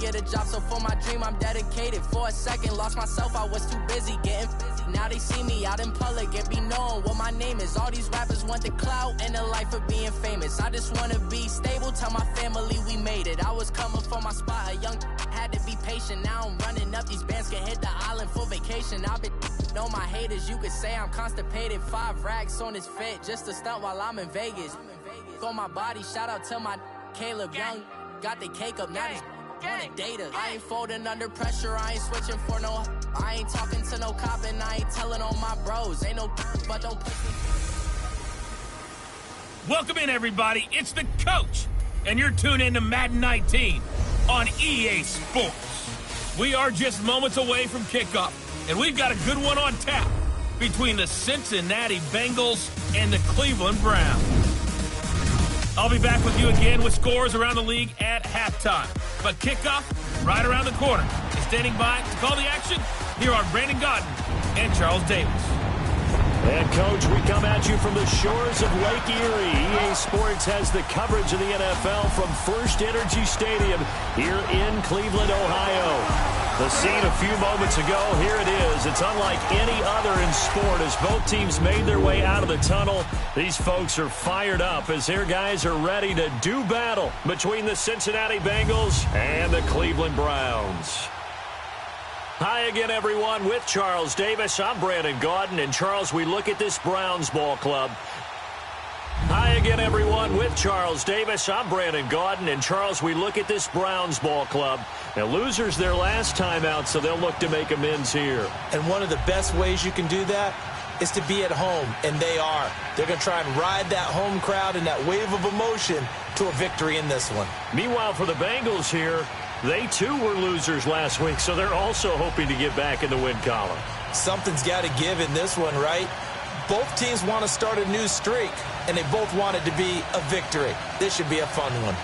get a job, so for my dream I'm dedicated. For a second, lost myself, I was too busy getting busy. Now they see me out in public and be known what my name is. All these rappers want the clout and the life of being famous. I just wanna be stable, tell my family we made it. I was coming for my spot, a young had to be patient. Now I'm running up, these bands can hit the island for vacation. I've been on my haters, you could say I'm constipated. 5 racks on his fit, just to stunt while I'm in Vegas. On my body, shout out to my Caleb Young. Got the cake up, now these wanna date us. I ain't folding under pressure, I ain't switching for no. I ain't talking to no cop and I ain't telling on my bros. Ain't no but don't push me. Welcome in, everybody. It's the coach, and you're tuned in to Madden 19 on EA Sports. We are just moments away from kickoff, and we've got a good one on tap between the Cincinnati Bengals and the Cleveland Browns. I'll be back with you again with scores around the league at halftime. But kickoff right around the corner. And standing by to call the action, here are Brandon Godden and Charles Davis. And, Coach, we come at you from the shores of Lake Erie. EA Sports has the coverage of the NFL from First Energy Stadium here in Cleveland, Ohio. The scene a few moments ago, here it is. It's unlike any other in sport as both teams made their way out of the tunnel. These folks are fired up as their guys are ready to do battle between the Cincinnati Bengals and the Cleveland Browns. Hi again, everyone, with Charles Davis. I'm Brandon Godden, and Charles, we look at this Browns ball club. Hi again, everyone, with Charles Davis. I'm Brandon Godden, and Charles, we look at this Browns ball club. Now, losers their last time out, so they'll look to make amends here. And one of the best ways you can do that is to be at home, and they are. They're going to try and ride that home crowd and that wave of emotion to a victory in this one. Meanwhile, for the Bengals here, they too were losers last week, so they're also hoping to get back in the win column. Something's got to give in this one, right? Both teams want to start a new streak, and they both want it to be a victory. This should be a fun one.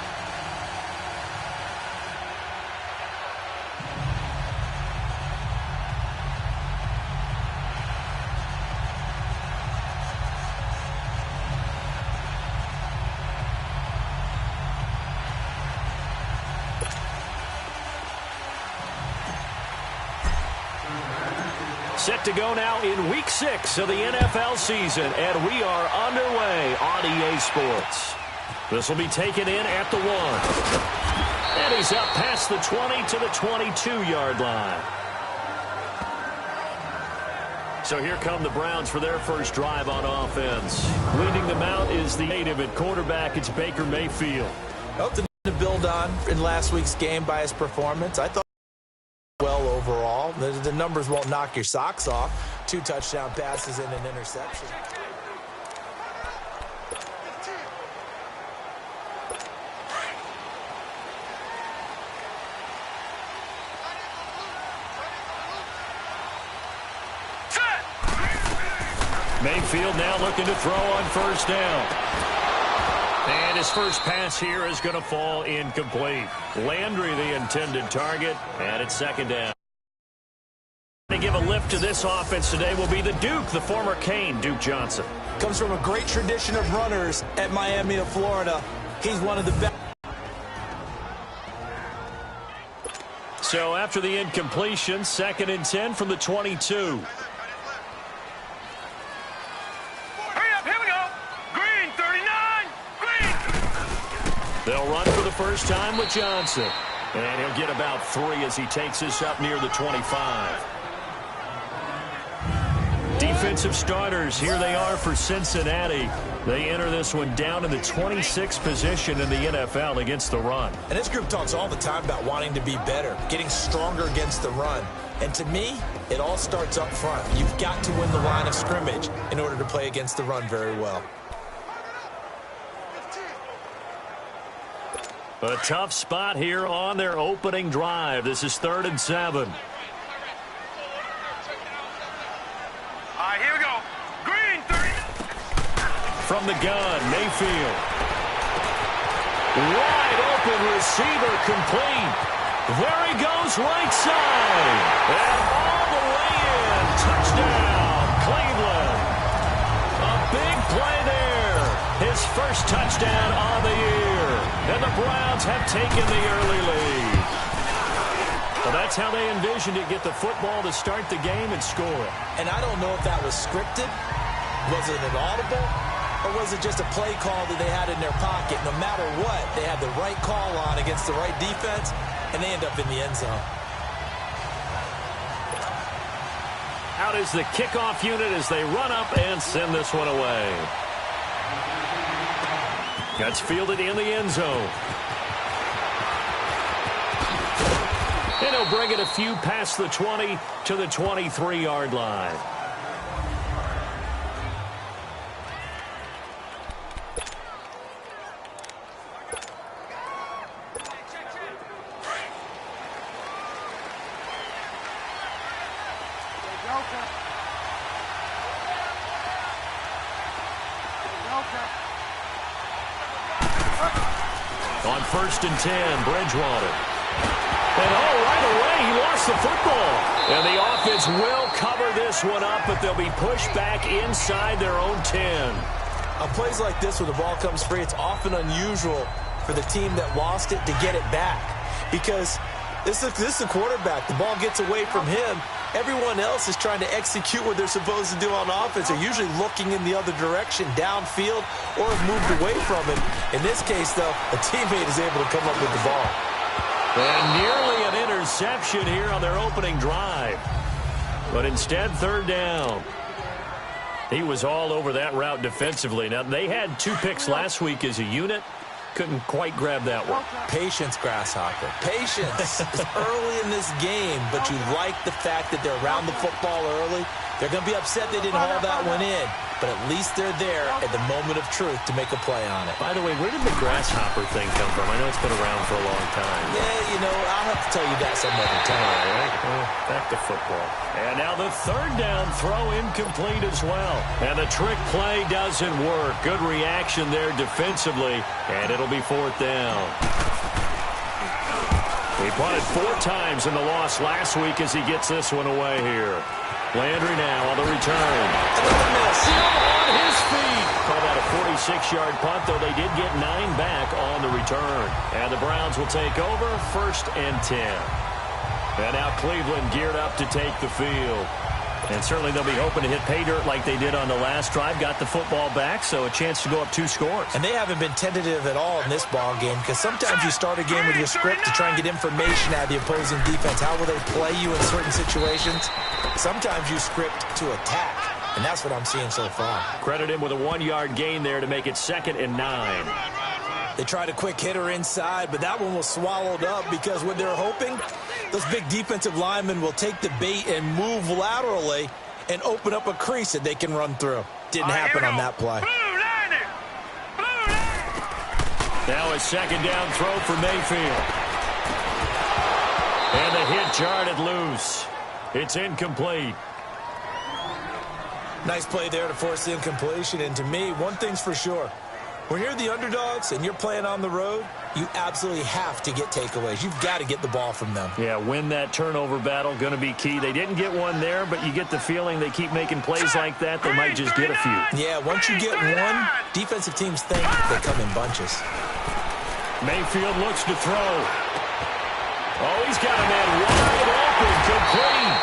Set to go now in Week 6 of the NFL season, and we are underway on EA Sports. This will be taken in at the 1. And he's up past the 20 to the 22-yard line. So here come the Browns for their first drive on offense. Leading them out is the native at quarterback. It's Baker Mayfield. Nothing to build on in last week's game by his performance. I thought well overall. The numbers won't knock your socks off. 2 touchdown passes and an interception. Mayfield now looking to throw on first down. And his first pass here is going to fall incomplete. Landry, the intended target, and it's second down. To give a lift to this offense today will be the Duke, the former Cane, Duke Johnson. Comes from a great tradition of runners at Miami of Florida. He's one of the best. So after the incompletion, 2nd and 10 from the 22. They'll run for the first time with Johnson. And he'll get about 3 as he takes this up near the 25. Defensive starters, here they are for Cincinnati. They enter this one down in the 26th position in the NFL against the run. And this group talks all the time about wanting to be better, getting stronger against the run. And to me, it all starts up front. You've got to win the line of scrimmage in order to play against the run very well. A tough spot here on their opening drive. This is 3rd and 7. All right, here we go. Green, 30. From the gun, Mayfield. Wide open receiver complete. There he goes right side. And all the way in. Touchdown, Cleveland. A big play there. His first touchdown on the year. And the Browns have taken the early lead. that's how they envisioned it, get the football to start the game and score it. And I don't know if that was scripted. Was it an audible? Or was it just a play call that they had in their pocket? No matter what, they had the right call on against the right defense, and they end up in the end zone. Out is the kickoff unit as they run up and send this one away. That's fielded in the end zone. And he'll bring it a few past the 20 to the 23-yard line. On 1st and 10, Bridgewater. And right away, he lost the football. And the offense will cover this one up, but they'll be pushed back inside their own 10. On plays like this where the ball comes free, it's often unusual for the team that lost it to get it back. Because this is the quarterback. The ball gets away from him. Everyone else is trying to execute what they're supposed to do on offense. They're usually looking in the other direction, downfield, or have moved away from it. In this case, though, a teammate is able to come up with the ball. And nearly an interception here on their opening drive. But instead, 3rd down. He was all over that route defensively. Now, they had 2 picks last week as a unit. Couldn't quite grab that one. Patience, Grasshopper. Patience is early in this game, but you like the fact that they're around the football early. They're going to be upset they didn't haul that one in, but at least they're there at the moment of truth to make a play on it. By the way, where did the Grasshopper thing come from? I know it's been around for a long time. Yeah, I'll have to tell you that some other time. All right. Well, back to football. And now the 3rd down throw incomplete as well. And the trick play doesn't work. Good reaction there defensively, and it'll be 4th down. He punted 4 times in the loss last week as he gets this one away here. Landry now on the return. Still on his feet. Call that a 46-yard punt, though they did get 9 back on the return. And the Browns will take over 1st and 10. And now Cleveland geared up to take the field. And certainly they'll be hoping to hit pay dirt like they did on the last drive. Got the football back, so a chance to go up 2 scores. And they haven't been tentative at all in this ball game, because sometimes you start a game with your script to try and get information out of the opposing defense. How will they play you in certain situations? Sometimes you script to attack, and that's what I'm seeing so far. Credit him with a 1-yard gain there to make it 2nd and 9. They tried a quick hitter inside, but that one was swallowed up because what they're hoping, those big defensive linemen will take the bait and move laterally and open up a crease that they can run through. Didn't happen on that play. Now a 2nd down throw for Mayfield. And the hit jarred loose. It's incomplete. Nice play there to force the incompletion. And to me, one thing's for sure. When you're the underdogs and you're playing on the road, you absolutely have to get takeaways. You've got to get the ball from them. Yeah, win that turnover battle, going to be key. They didn't get one there, but you get the feeling they keep making plays like that, they might just get a few. Yeah, once you get one, defensive teams think they come in bunches. Mayfield looks to throw. Oh, he's got a man wide open, complete.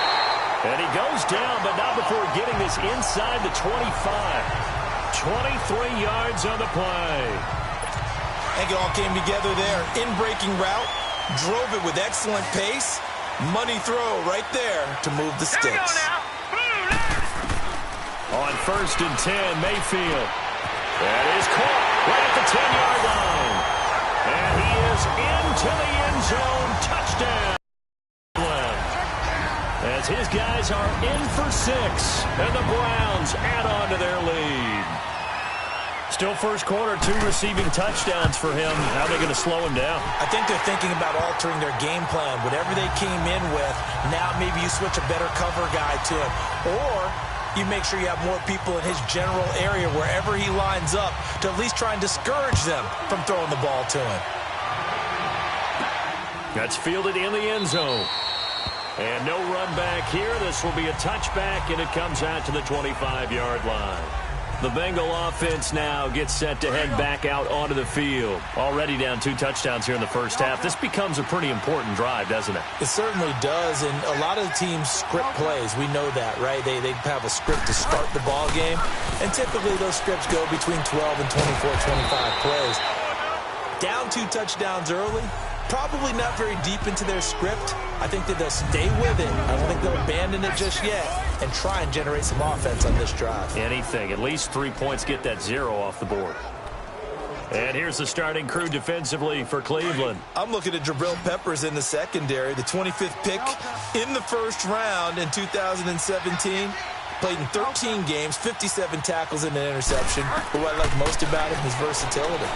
And he goes down, but not before getting this inside the 25. 23 yards on the play. And it all came together there. In-breaking route, drove it with excellent pace. Money throw right there to move the sticks. On 1st and 10, Mayfield. That is caught right at the 10-yard line. And he is into the end zone. Touchdown. As his guys are in for 6, and the Browns add on to their lead. Still first quarter, 2 receiving touchdowns for him. How are they going to slow him down? I think they're thinking about altering their game plan. Whatever they came in with, now maybe you switch a better cover guy to him. Or you make sure you have more people in his general area wherever he lines up to at least try and discourage them from throwing the ball to him. That's fielded in the end zone. And no run back here. This will be a touchback, and it comes out to the 25-yard line. The Bengal offense now gets set to head back out onto the field. Already down 2 touchdowns here in the first half. This becomes a pretty important drive, doesn't it? It certainly does, and a lot of the teams script plays. We know that, right? They have a script to start the ball game, and typically those scripts go between 12 and 24, 25 plays. Down 2 touchdowns early, probably not very deep into their script. I think that they'll stay with it. I don't think they'll abandon it just yet and try and generate some offense on this drive. Anything. At least 3 points, get that 0 off the board. And here's the starting crew defensively for Cleveland. I'm looking at Jabril Peppers in the secondary, the 25th pick in the first round in 2017. Played in 13 games, 57 tackles and an interception. But what I like most about him is versatility.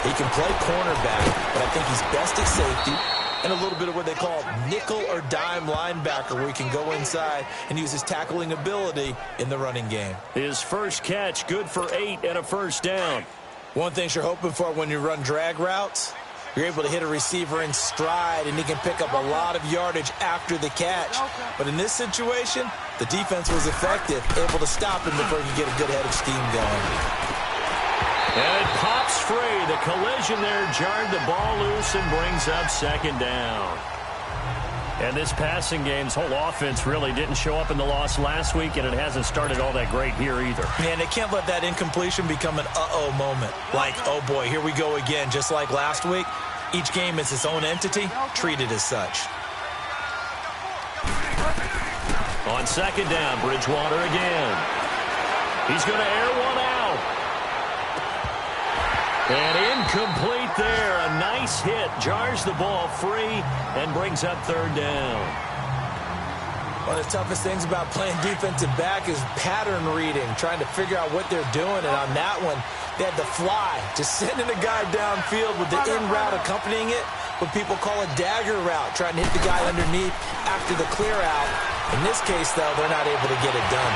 He can play cornerback, but I think he's best at safety and a little bit of what they call nickel or dime linebacker, where he can go inside and use his tackling ability in the running game. His first catch, good for 8 and a first down. One thing you're hoping for when you run drag routes, you're able to hit a receiver in stride, and he can pick up a lot of yardage after the catch. But in this situation, the defense was effective, able to stop him before he could get a good head of steam going. And it pops free. The collision there jarred the ball loose and brings up second down. And this passing game's whole offense really didn't show up in the loss last week, and it hasn't started all that great here either. Man, they can't let that incompletion become an uh-oh moment. Like, oh boy, here we go again. Just like last week, each game is its own entity, treated as such. On second down, Bridgewater again. He's going to air one out. And incomplete there. A nice hit. Jars the ball free and brings up third down. One of the toughest things about playing defensive back is pattern reading, trying to figure out what they're doing. And on that one, they had the fly, just sending a guy downfield with the in route accompanying it, what people call a dagger route, trying to hit the guy underneath after the clear out. In this case, though, they're not able to get it done.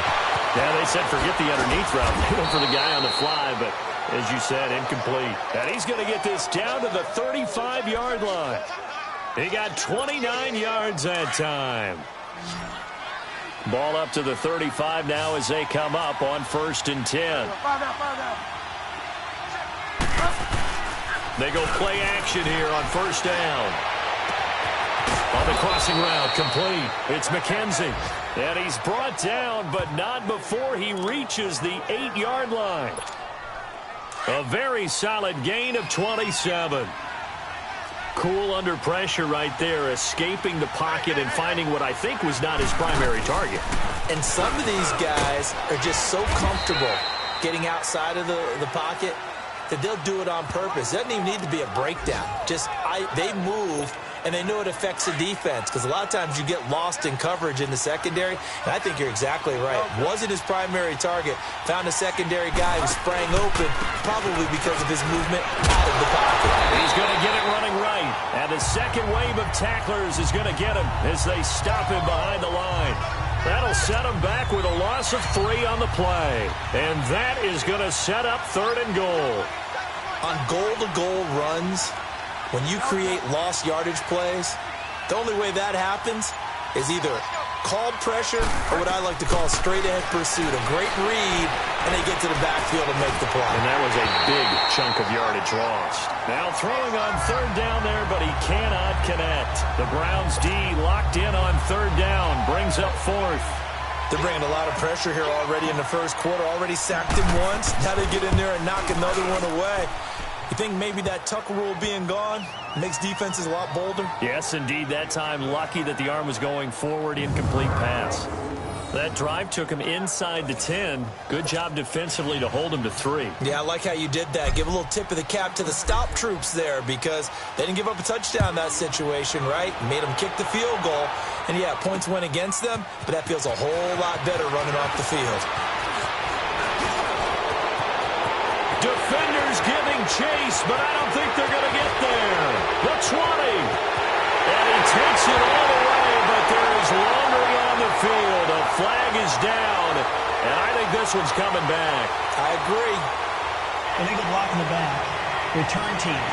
Yeah, they said forget the underneath route. They went for the guy on the fly, but as you said, incomplete. And he's going to get this down to the 35-yard line. He got 29 yards that time. Ball up to the 35 now as they come up on 1st and 10. They go play action here on 1st down. On the crossing route, complete. It's McKenzie. And he's brought down, but not before he reaches the 8-yard line. A very solid gain of 27. Cool under pressure right there, escaping the pocket and finding what I think was not his primary target. And some of these guys are just so comfortable getting outside of the pocket that they'll do it on purpose. It doesn't even need to be a breakdown. They move, and they know it affects the defense, because a lot of times you get lost in coverage in the secondary, and I think you're exactly right. Wasn't his primary target. Found a secondary guy who sprang open, probably because of his movement out of the pocket. He's going to get it running right, and the second wave of tacklers is going to get him as they stop him behind the line. That'll set him back with a loss of 3 on the play, and that is going to set up 3rd and goal. On goal-to-goal runs, when you create lost yardage plays, the only way that happens is either called pressure or what I like to call straight-ahead pursuit. A great read, and they get to the backfield and make the play. And that was a big chunk of yardage lost. Now throwing on 3rd down there, but he cannot connect. The Browns' D locked in on 3rd down, brings up 4th. They're bringing a lot of pressure here already in the first quarter. Already sacked him once. Now they get in there and knock another one away. You think maybe that Tucker rule being gone makes defenses a lot bolder? Yes, indeed. That time, lucky that the arm was going forward, incomplete pass. That drive took him inside the 10. Good job defensively to hold him to 3. Yeah, I like how you did that. Give a little tip of the cap to the stop troops there, because they didn't give up a touchdown in that situation, right? Made them kick the field goal. And yeah, points went against them, but that feels a whole lot better running off the field. Defenders giving chase, but I don't think they're going to get there. The 20. And he takes it all the way, but there is laundering on the field. A flag is down, and I think this one's coming back. I agree. Illegal block in the back. Return team.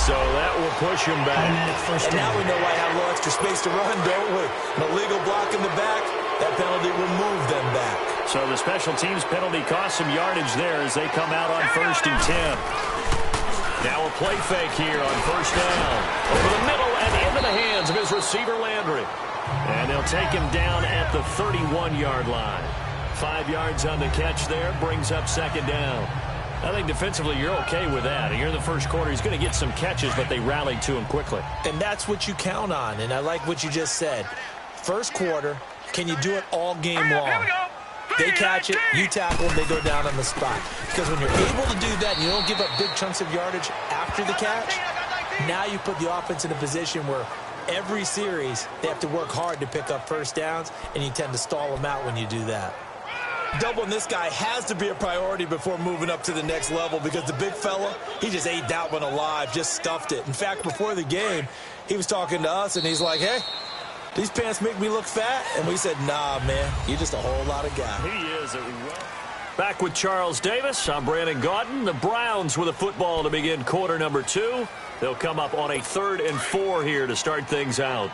So that will push him back. First and down. now we know why I have a little extra space to run, don't we? An illegal block in the back. That penalty will move them back. So the special teams penalty cost some yardage there as they come out on 1st and 10. Now a play fake here on 1st down. Over the middle and into the hands of his receiver, Landry. And they'll take him down at the 31-yard line. 5 yards on the catch there, brings up 2nd down. I think defensively you're okay with that. Here in the first quarter, he's going to get some catches, but they rallied to him quickly. And that's what you count on, and I like what you just said. First quarter, can you do it all game long? They catch it, you tackle, they go down on the spot. Because when you're able to do that and you don't give up big chunks of yardage after the catch, now you put the offense in a position where every series they have to work hard to pick up first downs, and you tend to stall them out when you do that. Doubling this guy has to be a priority before moving up to the next level because the big fella, he just ate that one alive, just stuffed it. In fact, before the game, he was talking to us, and he's like, hey, these pants make me look fat? And we said, nah, man, you're just a whole lot of guy. He is. Back with Charles Davis, I'm Brandon Gaudin. The Browns with a football to begin quarter number 2. They'll come up on a 3rd and 4 here to start things out.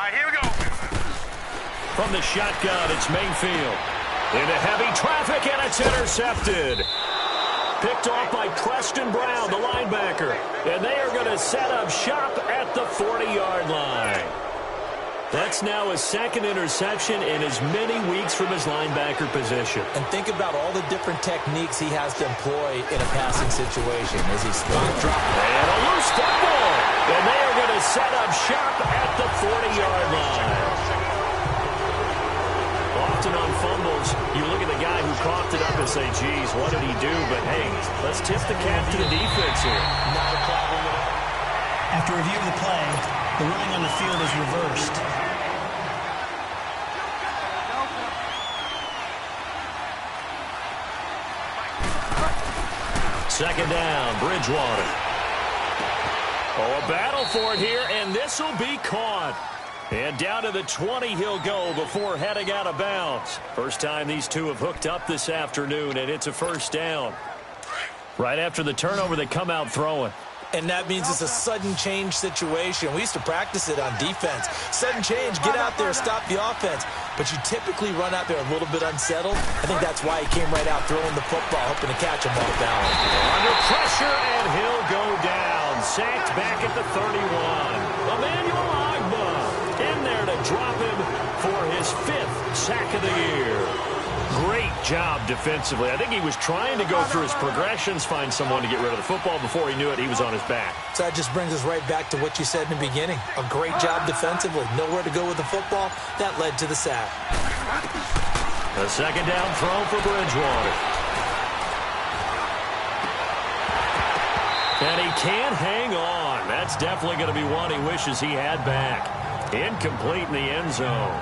Here we go. From the shotgun, it's Mayfield. Into heavy traffic, and it's intercepted. Picked off by Preston Brown, the linebacker. And they are going to set up shop at the 40-yard line. That's now his 2nd interception in as many weeks from his linebacker position. And think about all the different techniques he has to employ in a passing situation as he spot drop. And a loose football. And they are going to set up shop at the 40-yard line. Often on fumbles, you look at the guy who coughed it up and say, geez, what did he do? But, hey, let's tip the cap to the defense here. Not a problem at all. After review of the play, the ruling on the field is reversed. Second down, Bridgewater. Oh, a battle for it here, and this will be caught. And down to the 20 he'll go before heading out of bounds. First time these two have hooked up this afternoon, and it's a 1st down. Right after the turnover, they come out throwing. And that means it's a sudden change situation. We used to practice it on defense. Sudden change, get out there, stop the offense. But you typically run out there a little bit unsettled. I think that's why he came right out throwing the football, hoping to catch him off balance. Under pressure, and he'll go down. Sacked back at the 31. Emmanuel Agba in there to drop him for his 5th sack of the year. Great job defensively. I think he was trying to go through his progressions, find someone to get rid of the football. Before he knew it, he was on his back. So that just brings us right back to what you said in the beginning. A great job defensively. Nowhere to go with the football. That led to the sack. A 2nd down throw for Bridgewater. And he can't hang on. That's definitely going to be one he wishes he had back. Incomplete in the end zone.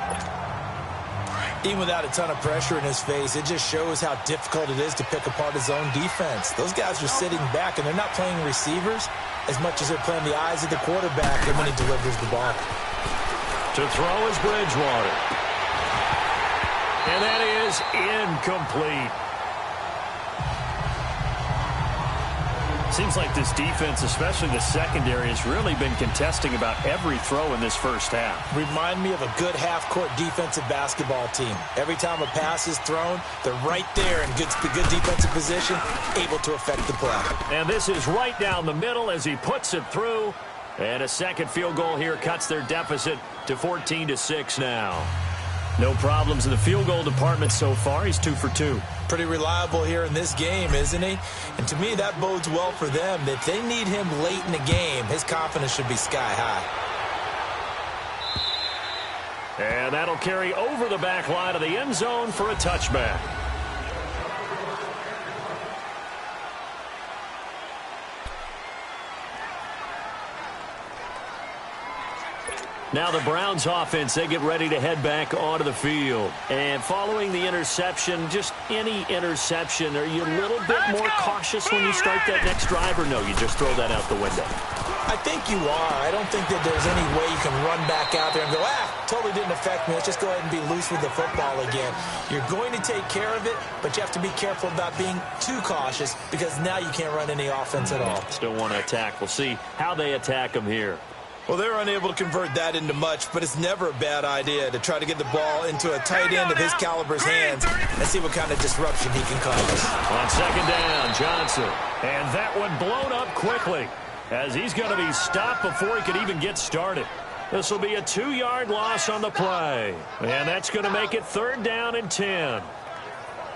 Even without a ton of pressure in his face, it just shows how difficult it is to pick apart his own defense. Those guys are sitting back, and they're not playing receivers as much as they're playing the eyes of the quarterback and when he delivers the ball. To throw is Bridgewater. And that is incomplete. Seems like this defense, especially the secondary, has really been contesting about every throw in this first half. Remind me of a good half-court defensive basketball team. Every time a pass is thrown, they're right there in good defensive position, able to affect the play. And this is right down the middle as he puts it through. And a 2nd field goal here cuts their deficit to 14-6 now. No problems in the field goal department so far. He's 2 for 2. Pretty reliable here in this game, isn't he? And to me, that bodes well for them. If they need him late in the game, his confidence should be sky high. And that'll carry over the back line of the end zone for a touchback. Now the Browns offense, they get ready to head back onto the field. And following the interception, just any interception, are you a little bit more cautious when you start that next drive, or no, you just throw that out the window? I think you are. I don't think that there's any way you can run back out there and go, totally didn't affect me. Let's just go ahead and be loose with the football again. You're going to take care of it, but you have to be careful about being too cautious because now you can't run any offense at all. Still want to attack. We'll see how they attack them here. Well, they're unable to convert that into much, but it's never a bad idea to try to get the ball into a tight end of his caliber's hands and see what kind of disruption he can cause. On second down, Johnson. And that one blown up quickly as he's going to be stopped before he could even get started. This will be a 2-yard loss on the play. And that's going to make it 3rd down and 10.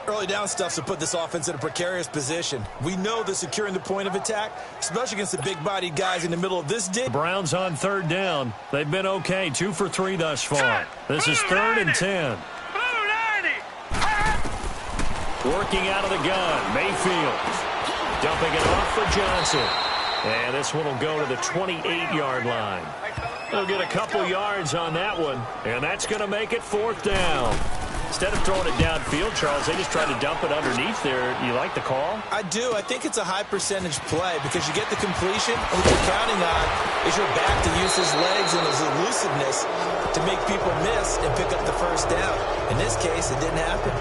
Early down stuff to put this offense in a precarious position. We know that securing the point of attack, especially against the big-bodied guys in the middle of this ditch. Browns on 3rd down. They've been okay, 2 for 3 thus far. This is 3rd and 10. Working out of the gun, Mayfield. Dumping it off for Johnson. And this one will go to the 28-yard line. They'll get a couple yards on that one, and that's going to make it 4th down. Instead of throwing it downfield, Charles, they just tried to dump it underneath there. You like the call? I do. I think it's a high-percentage play because you get the completion, and what you're counting on is your back to use his legs and his elusiveness to make people miss and pick up the 1st down. In this case, it didn't happen.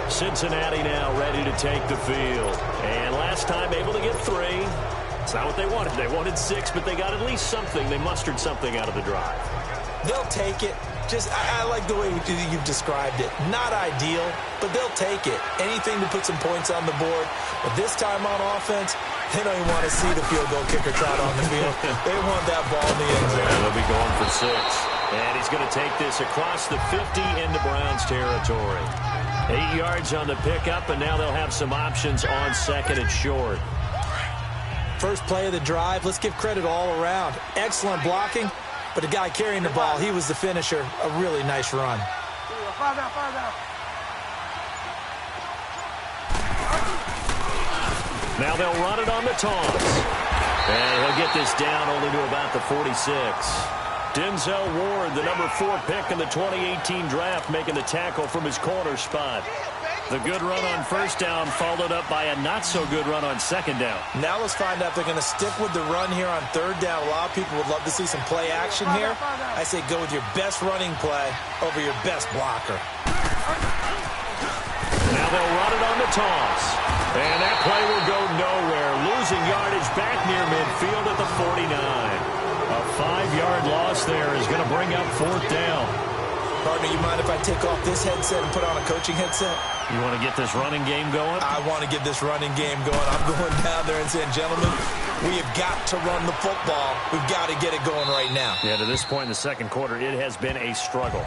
Cincinnati now ready to take the field. And last time able to get 3. It's not what they wanted. They wanted 6, but they got at least something. They mustered something out of the drive. They'll take it. I like the way you've described it. Not ideal, but they'll take it. Anything to put some points on the board. But this time on offense, they don't even want to see the field goal kicker trot on the field. They want that ball in the end zone. Yeah, they'll be going for 6. And he's going to take this across the 50 into Browns territory. 8 yards on the pickup, and now they'll have some options on 2nd and short. First play of the drive, let's give credit all around. Excellent blocking. But the guy carrying the ball, he was the finisher. A really nice run. Now they'll run it on the toss. And he'll get this down only to about the 46. Denzel Ward, the number 4 pick in the 2018 draft, making the tackle from his corner spot. The good run on 1st down followed up by a not-so-good run on 2nd down. Now let's find out if they're going to stick with the run here on 3rd down. A lot of people would love to see some play action here. I say go with your best running play over your best blocker. Now they'll run it on the toss. And that play will go nowhere. Losing yardage back near midfield at the 49. A 5-yard loss there is going to bring up 4th down. Partner, you mind if I take off this headset and put on a coaching headset? You want to get this running game going? I want to get this running game going. I'm going down there and saying, gentlemen, we have got to run the football. We've got to get it going right now. Yeah, to this point in the 2nd quarter, it has been a struggle.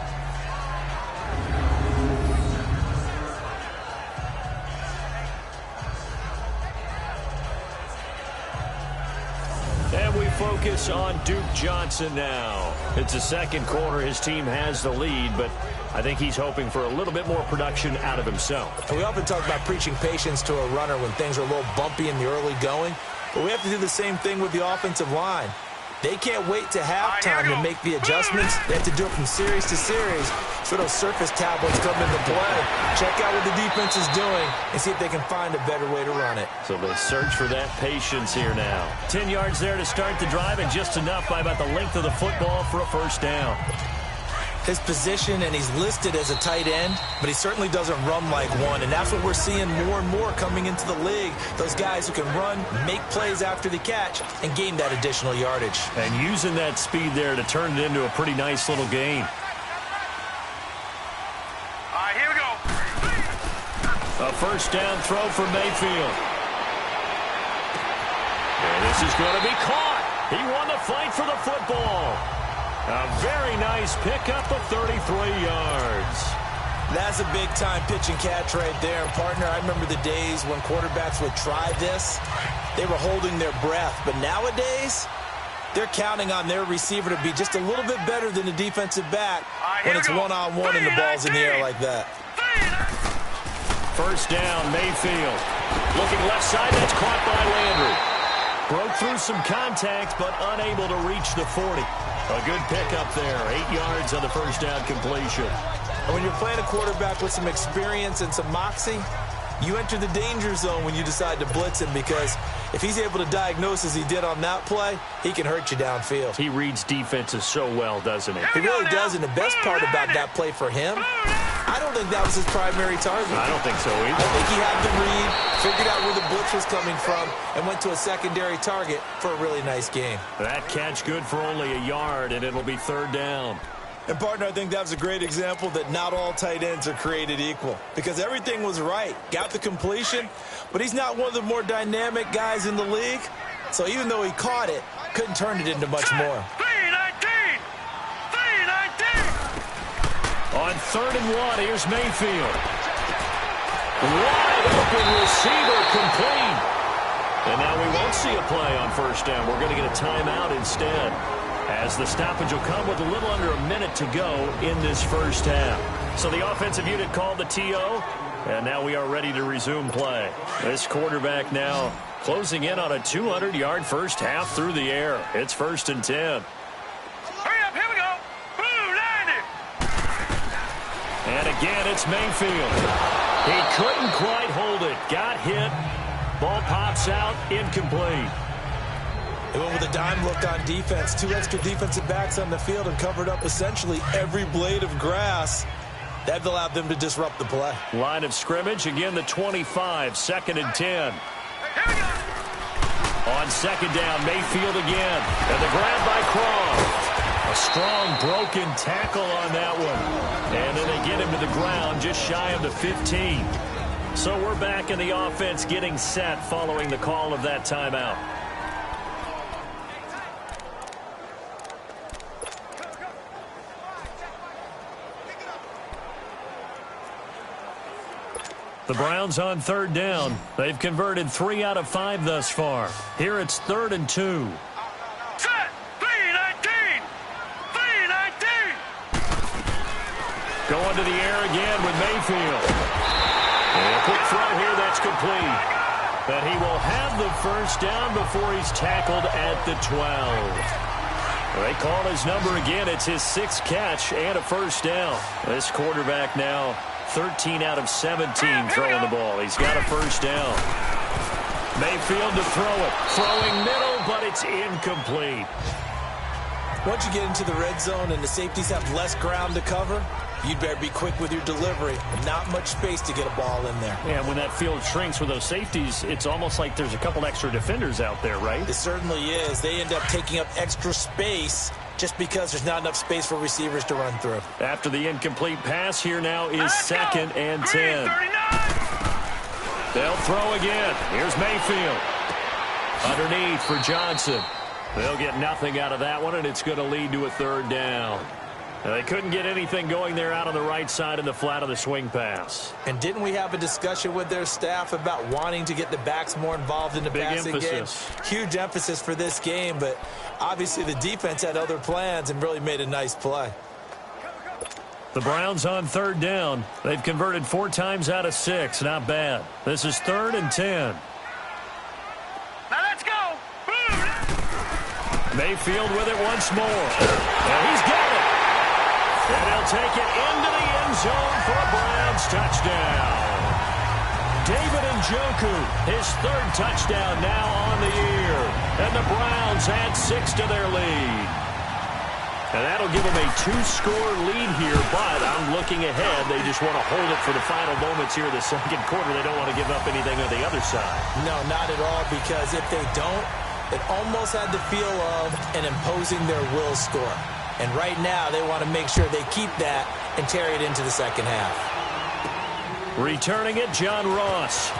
And we focus on Duke Johnson now. It's the 2nd quarter. His team has the lead, but I think he's hoping for a little bit more production out of himself. And we often talk about preaching patience to a runner when things are a little bumpy in the early going, but we have to do the same thing with the offensive line. They can't wait to halftime to make the adjustments. They have to do it from series to series so those surface tablets come into play. Check out what the defense is doing and see if they can find a better way to run it. So they search for that patience here now. 10 yards there to start the drive, and just enough by about the length of the football for a 1st down. His position, and he's listed as a tight end, but he certainly doesn't run like one, and that's what we're seeing more and more coming into the league. Those guys who can run, make plays after the catch, and gain that additional yardage. And using that speed there to turn it into a pretty nice little game. All right, here we go. A 1st down throw for Mayfield. And this is going to be caught. He won the fight for the football. A very nice pickup of 33 yards. That's a big-time pitch and catch right there. And, partner, I remember the days when quarterbacks would try this. They were holding their breath. But nowadays, they're counting on their receiver to be just a little bit better than the defensive back when it's one-on-one and the ball's in the air like that. 1st down, Mayfield. Looking left side, that's caught by Landry. Broke through some contact, but unable to reach the 40. A good pickup there. 8 yards on the 1st down completion. And when you're playing a quarterback with some experience and some moxie, you enter the danger zone when you decide to blitz him, because if he's able to diagnose as he did on that play, he can hurt you downfield. He reads defenses so well, doesn't he? He really does, and the best part about that play for him, I don't think that was his primary target. I don't think so either. I think he had the read, figured out where the blitz was coming from, and went to a secondary target for a really nice game. That catch good for only a yard, and it'll be 3rd down. And, partner, I think that was a great example that not all tight ends are created equal, because everything was right. Got the completion, but he's not one of the more dynamic guys in the league. So even though he caught it, couldn't turn it into much more. 319! On 3rd and 1, here's Mayfield. Wide open receiver complete. And now we won't see a play on 1st down. We're going to get a timeout instead, as the stoppage will come with a little under a minute to go in this 1st half. So the offensive unit called the TO, and now we are ready to resume play. This quarterback now closing in on a 200-yard 1st half through the air. It's 1st and 10. Hurry up, here we go. 90. And again, it's Mayfield. He couldn't quite hold it. Got hit. Ball pops out, incomplete. They went with a dime look on defense. 2 extra defensive backs on the field and covered up essentially every blade of grass. That allowed them to disrupt the play. Line of scrimmage, again the 25, 2nd and 10. On 2nd down, Mayfield again. And the grab by Croft. A strong broken tackle on that one. And then they get him to the ground just shy of the 15. So we're back in the offense getting set following the call of that timeout. The Browns on 3rd down. They've converted 3 out of 5 thus far. Here it's 3rd and 2. Set. 319. 319. Going to the air again with Mayfield. And a quick throw here that's complete. But he will have the 1st down before he's tackled at the 12. They call his number again. It's his 6th catch and a 1st down. This quarterback now 13 out of 17 throwing the ball. He's got a 1st down. Mayfield to throw it. Throwing middle, but it's incomplete. Once you get into the red zone and the safeties have less ground to cover, you'd better be quick with your delivery. Not much space to get a ball in there. Yeah, when that field shrinks with those safeties, it's almost like there's a couple extra defenders out there, right? It certainly is. They end up taking up extra space just because there's not enough space for receivers to run through. After the incomplete pass, here now is 2nd and 10. They'll throw again. Here's Mayfield. Underneath for Johnson. They'll get nothing out of that one, and it's going to lead to a 3rd down. Now, they couldn't get anything going there out on the right side in the flat of the swing pass. And didn't we have a discussion with their staff about wanting to get the backs more involved in the passing game? Huge emphasis for this game, but obviously the defense had other plans and really made a nice play. The Browns on 3rd down. They've converted 4 times out of 6. Not bad. This is 3rd and 10. Now let's go. Mayfield with it once more. And he's got it. And he'll take it into the end zone for a Browns touchdown. David Njoku, his 3rd touchdown now on the year. And the Browns add 6 to their lead. And that'll give them a 2-score lead here, but I'm looking ahead. They just want to hold it for the final moments here in the 2nd quarter. They don't want to give up anything on the other side. No, not at all, because if they don't, it almost had the feel of an imposing their will score. And right now, they want to make sure they keep that and carry it into the 2nd half. Returning it, John Ross.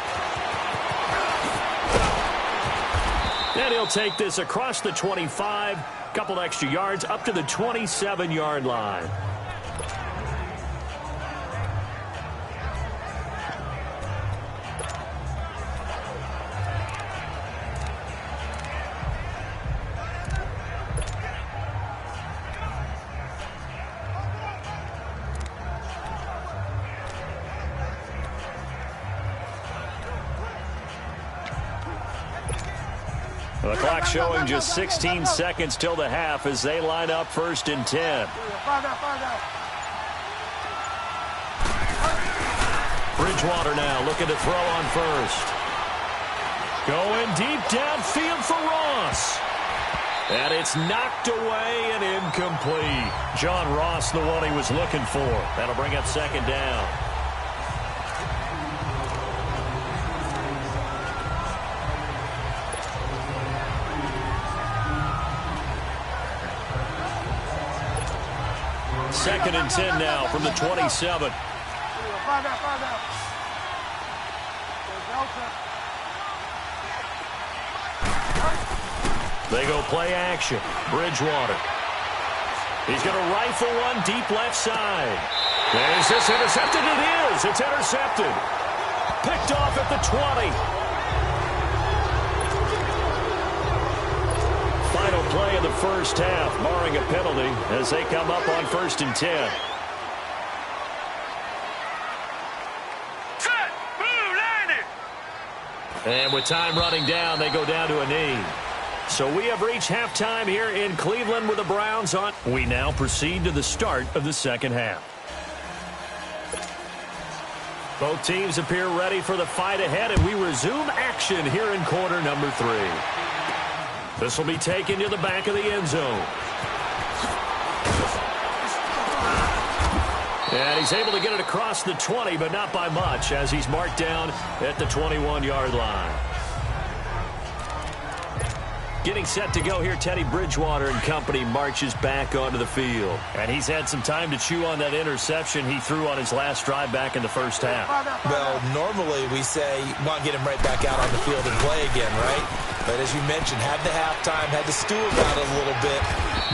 And he'll take this across the 25, couple extra yards, up to the 27-yard line. The clock showing just 16 seconds till the half as they line up 1st and 10. Bridgewater now looking to throw on first. Going deep downfield for Ross. And it's knocked away and incomplete. John Ross, the one he was looking for. That'll bring up second down. Second and 10 now from the 27. They go play action. Bridgewater. He's going to rifle one deep left side. Is this intercepted? It is. It's intercepted. Picked off at the 20. Final play of the first half, barring a penalty, as they come up on 1st and 10. And with time running down, they go down to a knee. So we have reached halftime here in Cleveland with the Browns on. We now proceed to the start of the second half. Both teams appear ready for the fight ahead, and we resume action here in quarter number 3. This will be taken to the back of the end zone. And he's able to get it across the 20, but not by much, as he's marked down at the 21-yard line. Getting set to go here, Teddy Bridgewater and company marches back onto the field. And he's had some time to chew on that interception he threw on his last drive back in the first half. Well, normally we say you want to get him right back out on the field and play again, right? But as you mentioned, had the halftime, had to stew about it a little bit.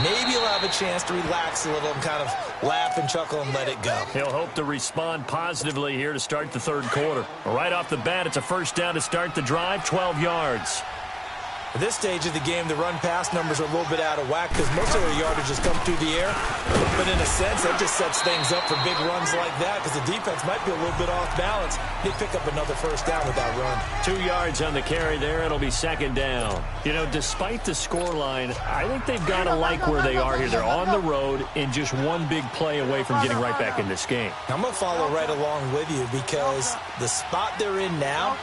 Maybe he'll have a chance to relax a little and kind of laugh and chuckle and let it go. He'll hope to respond positively here to start the third quarter. Right off the bat, it's a first down to start the drive, 12 yards. At this stage of the game, the run-pass numbers are a little bit out of whack because most of their yardage has come through the air. But in a sense, that just sets things up for big runs like that because the defense might be a little bit off balance. They pick up another first down with that run. 2 yards on the carry there. It'll be second down. You know, despite the scoreline, I think they've got to like where they are here. They're on the road and just one big play away from getting right back in this game. I'm going to follow right along with you because the spot they're in now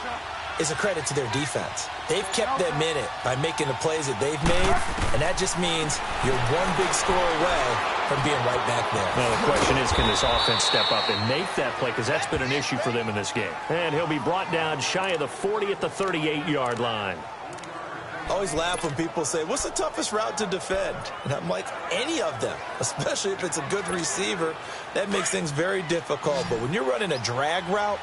is a credit to their defense. They've kept them in it by making the plays that they've made, and that just means you're one big score away from being right back there. Well, the question is, can this offense step up and make that play? Because that's been an issue for them in this game. And he'll be brought down shy of the 40 at the 38-yard line. I always laugh when people say, what's the toughest route to defend? And I'm like, any of them, especially if it's a good receiver. That makes things very difficult. But when you're running a drag route,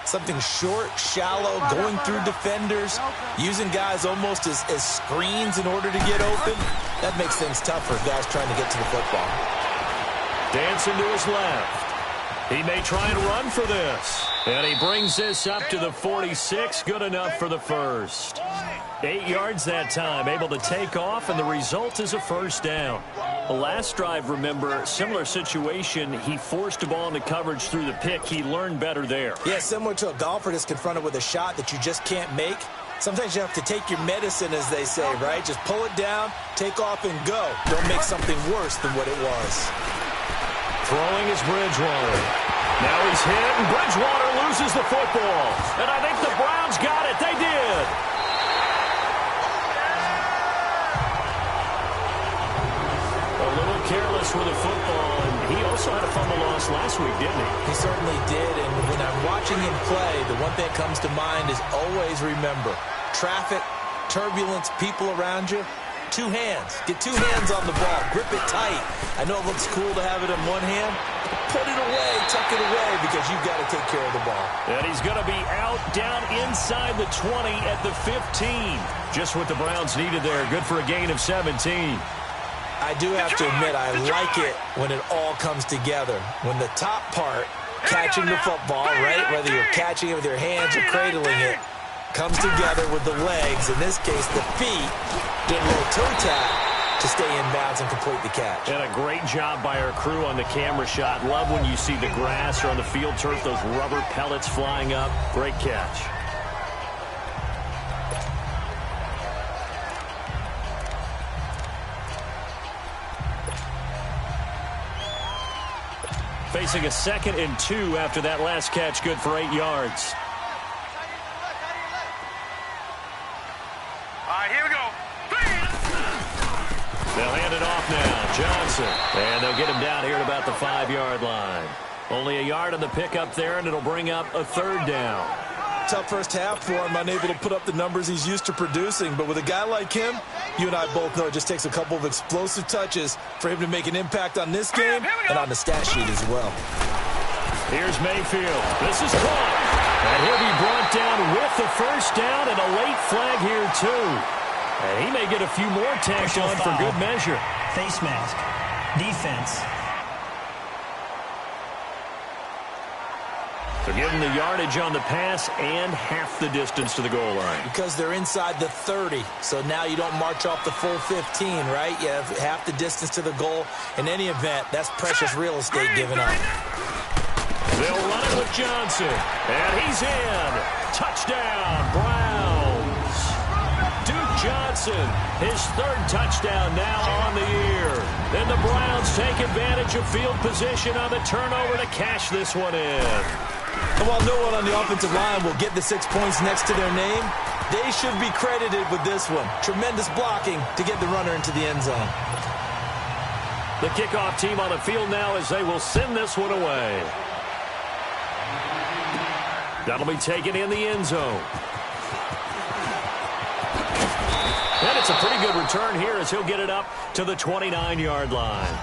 something short, shallow, going through defenders, using guys almost as screens in order to get open, that makes things tough for guys trying to get to the football. Dancing to his left. He may try and run for this. And he brings this up to the 46. Good enough for the first. 8 yards that time, able to take off, and the result is a first down. The last drive, remember, similar situation. He forced a ball into coverage through the pick. He learned better there. Yeah, similar to a golfer that's confronted with a shot that you just can't make. Sometimes you have to take your medicine, as they say, right? Just pull it down, take off, and go. Don't make something worse than what it was. Throwing is Bridgewater. Now he's hit, and Bridgewater loses the football. And I think the Browns got it. They did. Careless with the football, and he also had a fumble loss last week, didn't he? He certainly did, and when I'm watching him play, the one thing that comes to mind is always remember, traffic, turbulence, people around you, 2 hands. Get 2 hands on the ball. Grip it tight. I know it looks cool to have it in one hand, but put it away, tuck it away, because you've got to take care of the ball. And he's going to be out down inside the 20 at the 15. Just what the Browns needed there. Good for a gain of 17. I do have to admit, I like it when it all comes together. When the top part, catching the football, right, whether you're catching it with your hands or cradling it, comes together with the legs, in this case the feet, get a little toe tap to stay in bounds and complete the catch. And a great job by our crew on the camera shot. Love when you see the grass or on the field turf, those rubber pellets flying up. Great catch. facing a 2nd and 2 after that last catch, good for 8 yards. All right, here we go. They'll hand it off now. Johnson. And they'll get him down here at about the 5-yard line. Only a yard on the pickup there, and it'll bring up a 3rd down. Tough first half for him, unable to put up the numbers he's used to producing. But with a guy like him, you and I both know it just takes a couple of explosive touches for him to make an impact on this game and on the stat sheet as well. Here's Mayfield. This is caught. And he'll be brought down with the 1st down and a late flag here, too. And he may get a few more tacked on for good measure. Face mask. Defense. They're giving the yardage on the pass and half the distance to the goal line. Because they're inside the 30, so now you don't march off the full 15, right? You have half the distance to the goal. In any event, that's precious real estate given up. They'll run it with Johnson, and he's in. Touchdown, Browns. Duke Johnson, his 3rd touchdown now on the year. Then the Browns take advantage of field position on the turnover to cash this one in. And while no one on the offensive line will get the 6 points next to their name, they should be credited with this one. Tremendous blocking to get the runner into the end zone. The kickoff team on the field now as they will send this one away. That'll be taken in the end zone. And it's a pretty good return here as he'll get it up to the 29-yard line.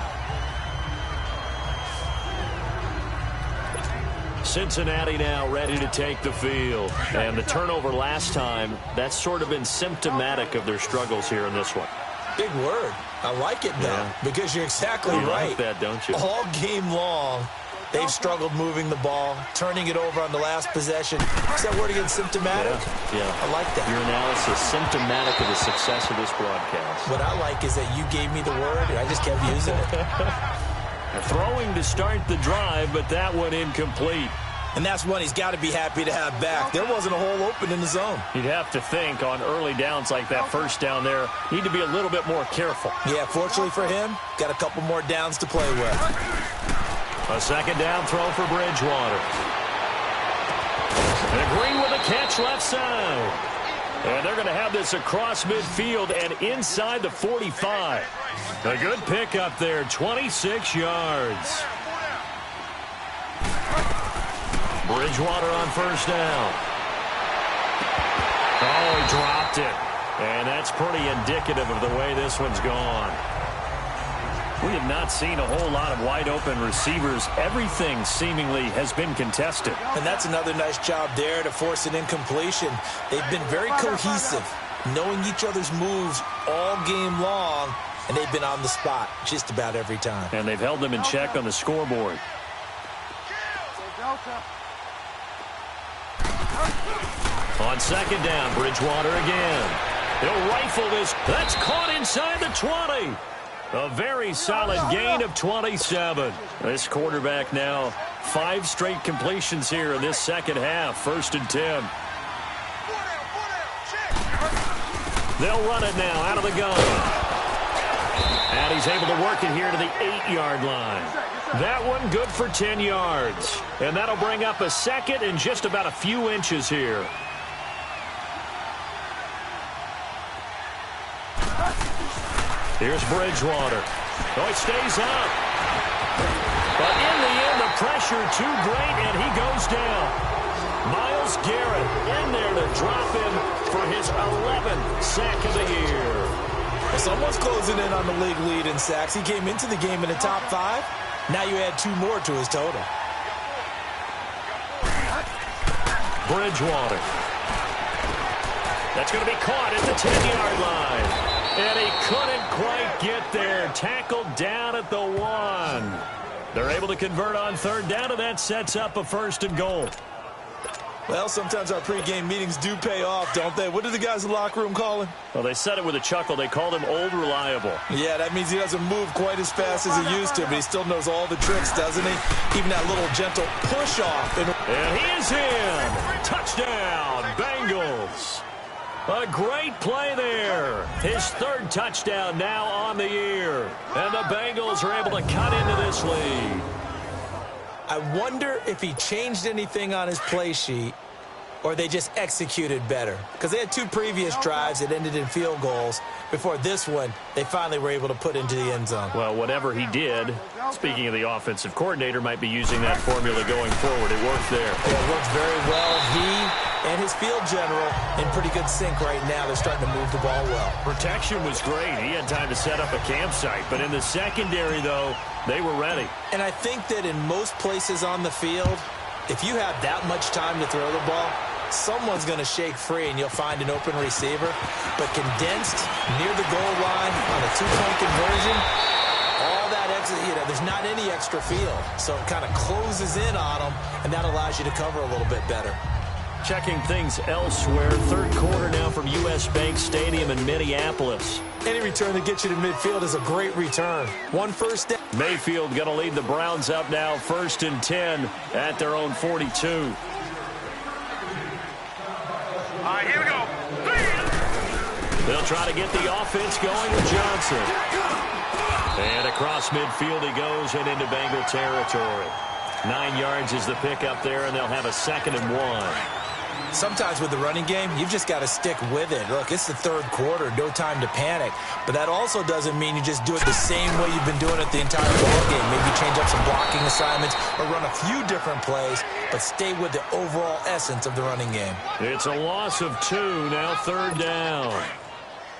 Cincinnati now ready to take the field. And the turnover last time, that's sort of been symptomatic of their struggles here in this one. Big word. I like it, though, because you're exactly right. You like that, don't you? All game long, they've struggled moving the ball, turning it over on the last possession. Is that word again, symptomatic? Yeah. I like that. Your analysis, symptomatic of the success of this broadcast. What I like is that you gave me the word, and I just kept using it. Throwing to start the drive, but that one incomplete. And that's one he's got to be happy to have back. There wasn't a hole open in the zone. You'd have to think on early downs like that 1st down there, need to be a little bit more careful. Yeah, fortunately for him, got a couple more downs to play with. A 2nd down throw for Bridgewater. And Green with a catch left side. And they're going to have this across midfield and inside the 45. A good pickup there, 26 yards. Bridgewater on 1st down. Oh, he dropped it. And that's pretty indicative of the way this one's gone. We have not seen a whole lot of wide-open receivers. Everything seemingly has been contested. And that's another nice job there to force an incompletion. They've been very cohesive, knowing each other's moves all game long, and they've been on the spot just about every time. And they've held them in check on the scoreboard. On 2nd down, Bridgewater again. He'll rifle this. That's caught inside the 20. A very solid gain of 27. This quarterback now 5 straight completions here in this 2nd half. 1st and 10. They'll run it now out of the gun. And he's able to work it here to the 8-yard line. That one good for 10 yards. And that'll bring up a 2nd and just about a few inches here. Here's Bridgewater. Oh, it stays up. But in the end, the pressure too great, and he goes down. Myles Garrett in there to drop him for his 11th sack of the year. Well, someone's closing in on the league lead in sacks. He came into the game in the top 5. Now you add 2 more to his total. Bridgewater. That's going to be caught at the 10-yard line. And he couldn't quite get there. Tackled down at the 1. They're able to convert on 3rd down, and that sets up a 1st and goal. Well, sometimes our pregame meetings do pay off, don't they? What do the guys in the locker room call him? Well, they said it with a chuckle. They called him Old Reliable. Yeah, that means he doesn't move quite as fast as he used to, but he still knows all the tricks, doesn't he? Even that little gentle push-off. And he is in. Touchdown, Bengals. A great play there. His 3rd touchdown now on the year. And the Bengals are able to cut into this lead. I wonder if he changed anything on his play sheet or they just executed better. Because they had 2 previous drives that ended in field goals. Before this one, they finally were able to put into the end zone. Well, whatever he did, speaking of the offensive coordinator, might be using that formula going forward. It worked there. Yeah, it works very well. He and his field general in pretty good sync right now. They're starting to move the ball well. Protection was great. He had time to set up a campsite. But in the secondary, though, they were ready. And I think that in most places on the field, if you have that much time to throw the ball, someone's going to shake free and you'll find an open receiver. But condensed near the goal line on a 2-point conversion, all that extra, there's not any extra field. So it kind of closes in on them, and that allows you to cover a little bit better. Checking things elsewhere. Third quarter now from U.S. Bank Stadium in Minneapolis. Any return that gets you to midfield is a great return. 1 first down. Mayfield going to lead the Browns up now, 1st and 10 at their own 42. All right, here we go. They'll try to get the offense going with Johnson. And across midfield he goes and into Bengal territory. 9 yards is the pickup there, and they'll have a 2nd and 1. Sometimes with the running game, you've just got to stick with it. Look, it's the third quarter, no time to panic. But that also doesn't mean you just do it the same way you've been doing it the entire ball game. Maybe change up some blocking assignments or run a few different plays, but stay with the overall essence of the running game. It's a loss of 2, now 3rd down.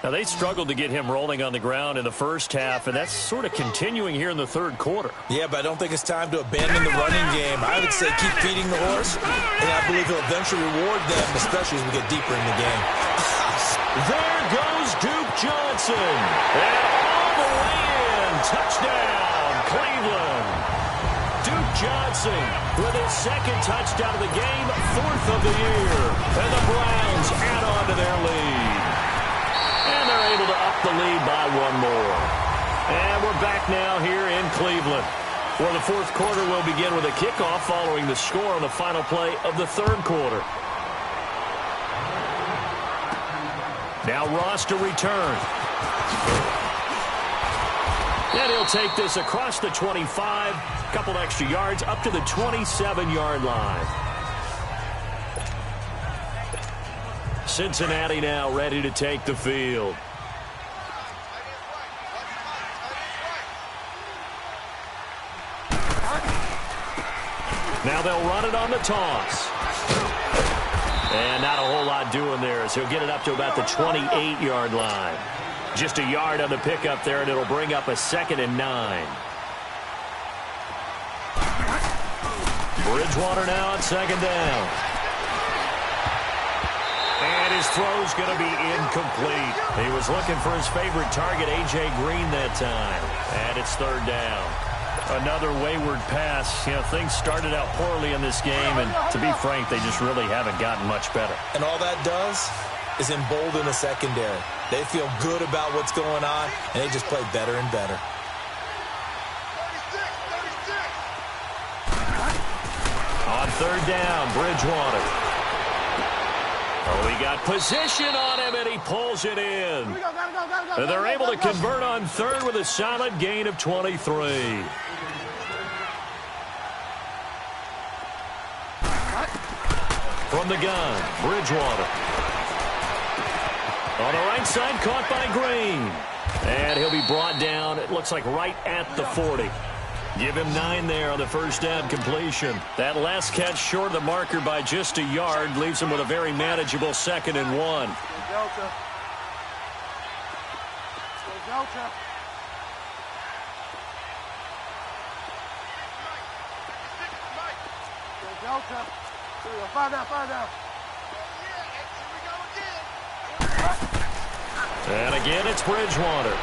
Now, they struggled to get him rolling on the ground in the first half, and that's sort of continuing here in the third quarter. Yeah, but I don't think it's time to abandon the running game. I would say keep feeding the horse, and I believe he'll eventually reward them, especially as we get deeper in the game. There goes Duke Johnson. And all the way in. Touchdown, Cleveland. Duke Johnson with his 2nd touchdown of the game, 4th of the year. And the Browns add on to their lead. And they're able to up the lead by 1 more. And we're back now here in Cleveland, where the 4th quarter will begin with a kickoff following the score on the final play of the 3rd quarter. Now Ross to return. And he'll take this across the 25, a couple extra yards, up to the 27-yard line. Cincinnati now ready to take the field. Now they'll run it on the toss. And not a whole lot doing there as he'll get it up to about the 28-yard line. Just a yard on the pickup there, and it'll bring up a 2nd and 9. Bridgewater now on 2nd down. And his throw's going to be incomplete. He was looking for his favorite target, A.J. Green, that time. And it's 3rd down. Another wayward pass. Things started out poorly in this game, and to be frank, they just really haven't gotten much better. And all that does is embolden the secondary. They feel good about what's going on, and they just play better and better. On 3rd down, Bridgewater. Oh, he got position on him, and he pulls it in. And they're able to convert on 3rd with a solid gain of 23. From the gun, Bridgewater. On the right side, caught by Green. And he'll be brought down, it looks like right at the 40. Give him 9 there on the first down completion. That last catch short of the marker by just a yard leaves him with a very manageable 2nd and 1. Delta. Delta. Delta. Here we go. 5 down, 5 down. And again, it's Bridgewater.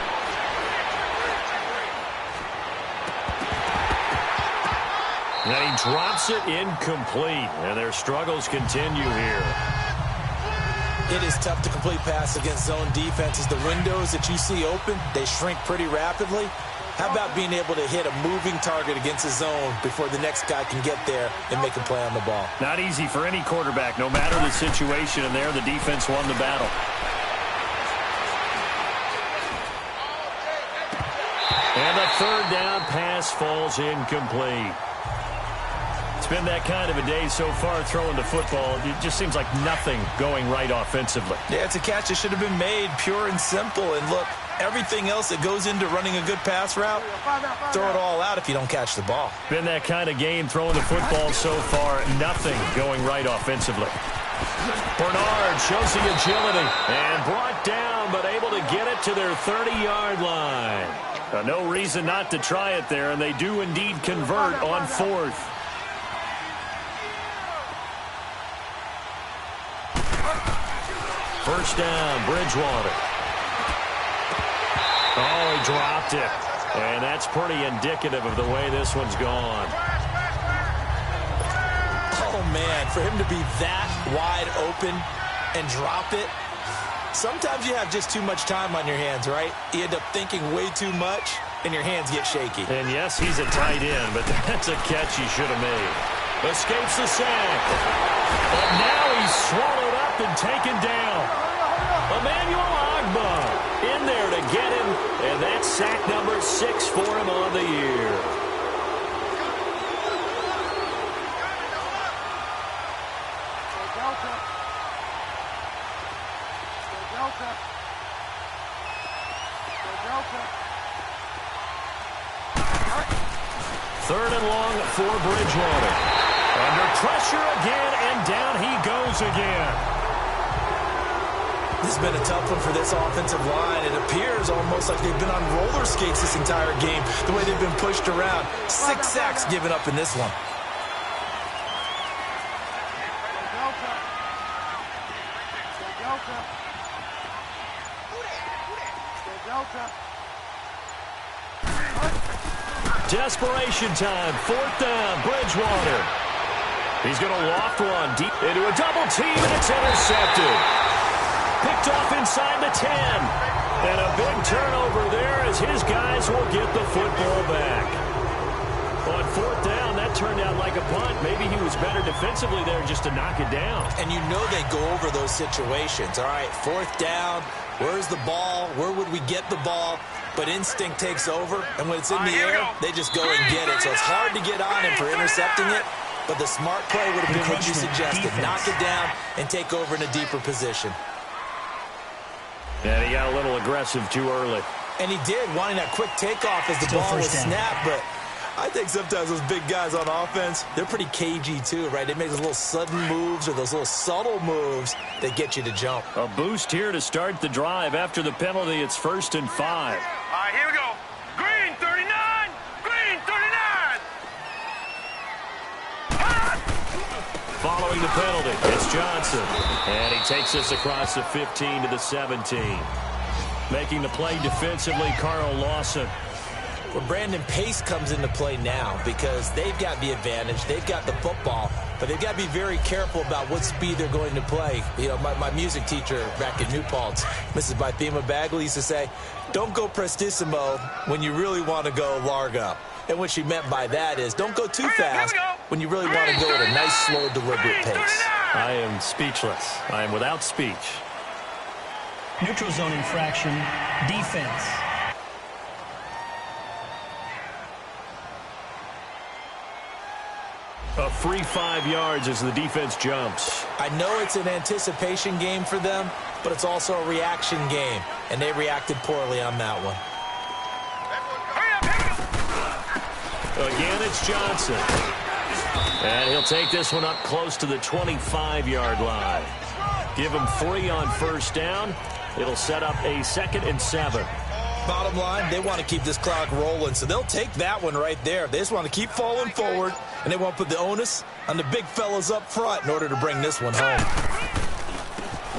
And he drops it incomplete. And their struggles continue here. It is tough to complete pass against zone defenses. The windows that you see open, they shrink pretty rapidly. How about being able to hit a moving target against a zone before the next guy can get there and make a play on the ball? Not easy for any quarterback, no matter the situation. And there, the defense won the battle. And the 3rd down pass falls incomplete. been that kind of a day so far throwing the football. It just seems like nothing going right offensively. Yeah, it's a catch that should have been made, pure and simple. And look, everything else that goes into running a good pass route, throw it all out if you don't catch the ball. Been that kind of game throwing the football so far, nothing going right offensively. Bernard shows the agility and brought down, but able to get it to their 30-yard line. No reason not to try it there, and they do indeed convert on fourth. First down, Bridgewater. Oh, he dropped it. And that's pretty indicative of the way this one's gone. Oh, man, for him to be that wide open and drop it. Sometimes you have just too much time on your hands, right? You end up thinking way too much, and your hands get shaky. And yes, he's a tight end, but that's a catch he should have made. Escapes the sack. But now he's swallowed up and taken down. Emmanuel Agba in there to get him, and that's sack number 6 for him on the year. Third and long for Bridgewater. Under pressure again, and down he goes again. This has been a tough one for this offensive line. It appears almost like they've been on roller skates this entire game, the way they've been pushed around. 6 sacks given up in this one. Desperation time. Fourth down, Bridgewater. He's going to loft one deep into a double team, and it's intercepted. Picked off inside the 10. And a big turnover there as his guys will get the football back. On fourth down, that turned out like a punt. Maybe he was better defensively there just to knock it down. And you know they go over those situations. All right, fourth down, where's the ball? Where would we get the ball? But instinct takes over, and when it's in the air, they just go and get it. So it's hard to get on him for intercepting it, but the smart play would have been what you suggested. Knock it down and take over in a deeper position. And he got a little aggressive too early. And he did, wanting that quick takeoff as the ball was snapped, but I think sometimes those big guys on offense, they're pretty cagey too, right? They make those little sudden moves or those little subtle moves that get you to jump. A boost here to start the drive. After the penalty, it's 1st and 5. All right, here we go. Green 39. Green 39. Following the penalty, it's Johnson. And he takes us across the 15 to the 17. Making the play defensively, Carl Lawson. Well, Brandon, pace comes into play now because they've got the advantage. They've got the football, but they've got to be very careful about what speed they're going to play. You know, my music teacher back in New Paltz, Mrs. Bythema Bagley, used to say, don't go prestissimo when you really want to go largo. And what she meant by that is don't go too fast when you really want to go at a nice, slow, deliberate pace. I am speechless. I am without speech. Neutral zone infraction, defense. A free 5 yards as the defense jumps. I know it's an anticipation game for them, but it's also a reaction game, and they reacted poorly on that one. Again, it's Johnson. And he'll take this one up close to the 25-yard line. Give him 3 on first down. It'll set up a 2nd and 7. Bottom line, they want to keep this clock rolling, so they'll take that one right there. They just want to keep falling forward, and they want to put the onus on the big fellas up front in order to bring this one home.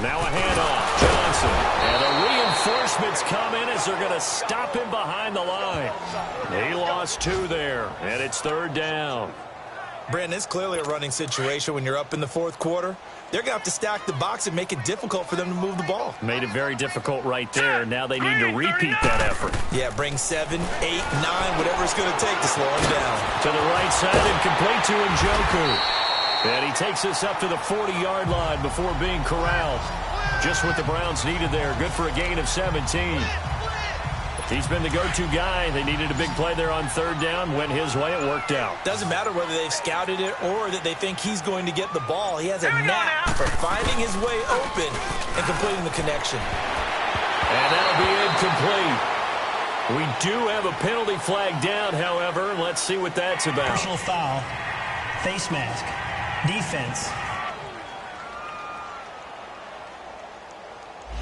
Now a handoff, Johnson. And the reinforcements come in as they're going to stop him behind the line. He lost 2 there, and it's 3rd down. Brandon, it's clearly a running situation when you're up in the 4th quarter. They're going to have to stack the box and make it difficult for them to move the ball. Made it very difficult right there. Now they need to repeat that effort. Yeah, bring 7, 8, 9, whatever it's going to take to slow him down. To the right side and complete to Njoku. And he takes us up to the 40-yard line before being corralled. Just what the Browns needed there. Good for a gain of 17. He's been the go-to guy. They needed a big play there on third down. Went his way. It worked out. Doesn't matter whether they've scouted it or that they think he's going to get the ball. He has a knack for finding his way open and completing the connection. And that'll be incomplete. We do have a penalty flag down, however. Let's see what that's about. Personal foul. Face mask. Defense.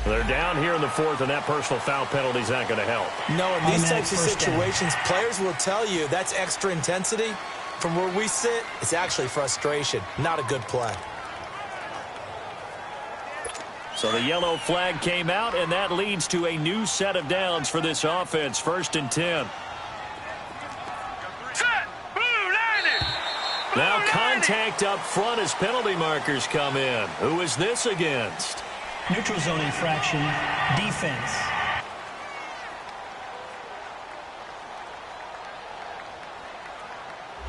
They're down here in the fourth, and that personal foul penalty's not going to help. No, in these types of situations, players will tell you that's extra intensity. From where we sit, it's actually frustration. Not a good play. So the yellow flag came out, and that leads to a new set of downs for this offense. 1st and 10. Now contact up front as penalty markers come in. Who is this against? Neutral zone infraction. Defense.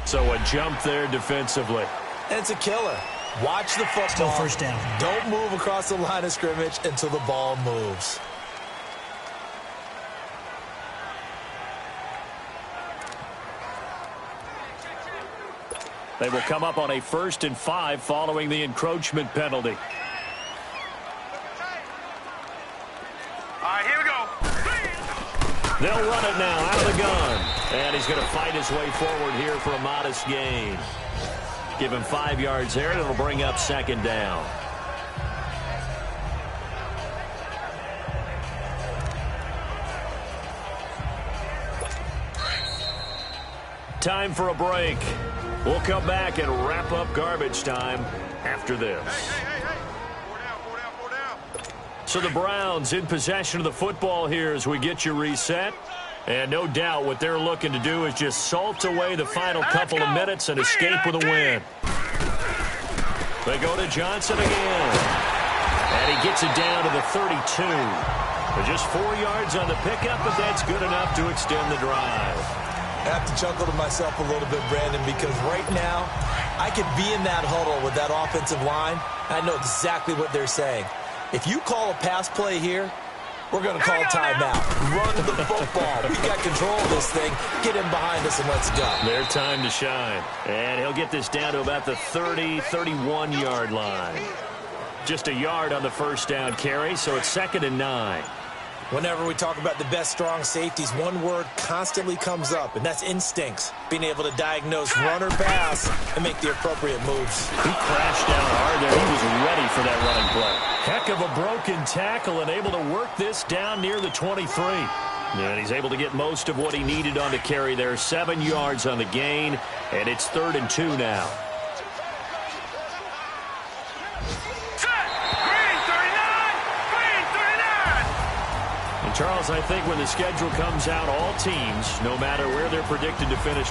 So a jump there defensively. And it's a killer. Watch the football. Still first down. Don't move across the line of scrimmage until the ball moves. They will come up on a 1st and 5 following the encroachment penalty. All right, here we go. They'll run it now out of the gun. And he's going to fight his way forward here for a modest gain. Give him 5 yards there, and it'll bring up 2nd down. Time for a break. We'll come back and wrap up garbage time after this. Four down. So the Browns in possession of the football here as we get you reset. And no doubt what they're looking to do is just salt away the final couple of minutes and escape with a win. They go to Johnson again. And he gets it down to the 32. Just 4 yards on the pickup, but that's good enough to extend the drive. I have to chuckle to myself a little bit, Brandon, because right now I could be in that huddle with that offensive line. I know exactly what they're saying. If you call a pass play here, we're going to call a timeout. Run the football. We got control of this thing. Get him behind us and let's go. Their time to shine. And he'll get this down to about the 30, 31-yard line. Just a yard on the first down carry, so it's 2nd and 9. Whenever we talk about the best strong safeties, one word constantly comes up, and that's instincts. Being able to diagnose run or pass and make the appropriate moves. He crashed down hard there. He was ready for that running play. Heck of a broken tackle and able to work this down near the 23. And he's able to get most of what he needed on the carry there. 7 yards on the gain, and it's 3rd and 2 now. Charles, I think when the schedule comes out, all teams, no matter where they're predicted to finish,